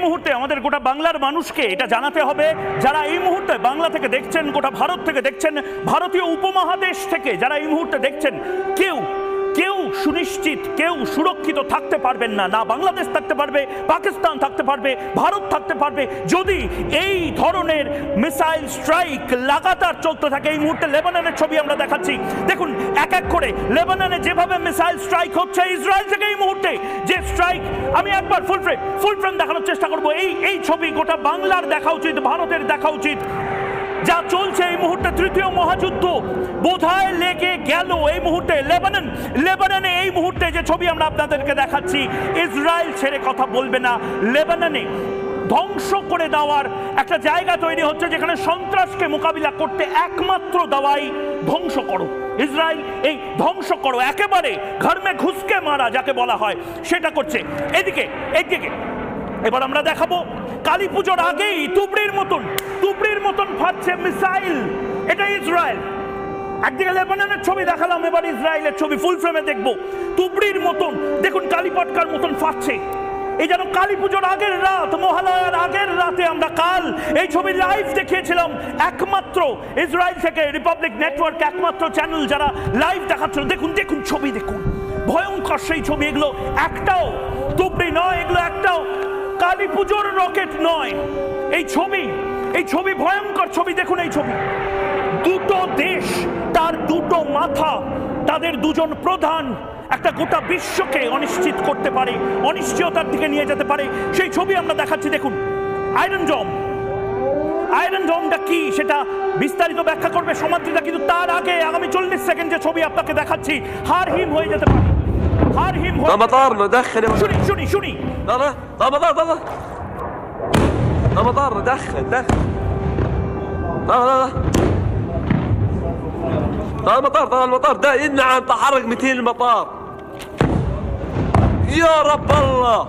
মুহূর্তে আমাদের গোটা বাংলার মানুষকে এটা জানাতে হবে, যারা এই মুহূর্তে বাংলা থেকে দেখছেন, গোটা ভারত থেকে দেখছেন, ভারতীয় উপমহাদেশ থেকে যারা এই মুহূর্তে দেখছেন, কেউ সুনিশ্চিত, কেউ সুরক্ষিত থাকতে পারবেন না। না বাংলাদেশ থাকতে পারবে, পাকিস্তান থাকতে পারবে, ভারত থাকতে পারবে, যদি এই ধরনের মিসাইল স্ট্রাইক লাগাতার চলতে থাকে। এই মুহূর্তে লেবাননের ছবি আমরা দেখাচ্ছি, দেখুন এক এক করে লেবাননে যেভাবে মিসাইল স্ট্রাইক হচ্ছে, ইসরায়েল থেকে এই মুহূর্তে যে স্ট্রাইক, আমি একবার ফুল ফ্রেম দেখানোর চেষ্টা করবো। এই ছবি গোটা বাংলার দেখা উচিত, ভারতের দেখা উচিত। যা চলছে এই মুহূর্তে, তৃতীয় মহাযুদ্ধ বোধহয় লেগে গেল এই মুহূর্তে। লেবাননে এই মুহূর্তে যে ছবি আমরা আপনাদেরকে দেখাচ্ছি, ইসরায়েল ছেড়ে কথা বলবে না। লেবাননে ধ্বংস করে দেওয়ার একটা জায়গা তৈরি হচ্ছে, যেখানে সন্ত্রাসকে মোকাবিলা করতে একমাত্র দাওয়াই ধ্বংস করো। ইসরায়েল এই ধ্বংস করো, একেবারে ঘর মে ঘুসকে মারা যাকে বলা হয়, সেটা করছে। এইদিকে এবার আমরা দেখাবো কালী পুজোর আগেই তুবড়ির মতন ফাটছে মিসাইল। এটা ইসরায়েল। একদিকে লেবাননের ছবি দেখালাম, এবার ইসরায়েলের ছবি ফুল ফ্রেমে দেখবো। তুবড়ির মতন দেখুন, কালী পটকার মতন ফাটছে। এই যেন কালী পুজোর আগের রাত, মহালয়ার আগের রাতে আমরা কাল এই ছবি লাইভ দেখিয়েছিলাম, একমাত্র ইসরায়েল থেকে রিপাবলিক নেটওয়ার্ক, একমাত্র চ্যানেল যারা লাইভ দেখাচ্ছিল। দেখুন ছবি, দেখুন ভয়ঙ্কর সেই ছবি। এগুলো একটাও তুবড়ি নয়, এগুলো একটাও কালী পুজোর রকেট নয়। এই ছবি ভয়ঙ্কর ছবি। দেখুন এই ছবি, দুটো দেশ, তার দুটো মাথা, তাদের দুজন প্রধান একটা গোটা বিশ্বকে অনিশ্চিত করতে পারে, অনিশ্চয়তার দিকে নিয়ে যেতে পারে, সেই ছবি আমরা দেখাচ্ছি। দেখুন আয়রন ডোমটা কি সেটা বিস্তারিত ব্যাখ্যা করবে সমাদ্রিতা, কিন্তু তার আগে আগামী 40 সেকেন্ড যে ছবি আপনাকে দেখাচ্ছি, হারহিম হয়ে যেতে পারে। হারহিম শুনি مطار دخل طال المطار ده ينعم تحرك 200 المطار. يا رب الله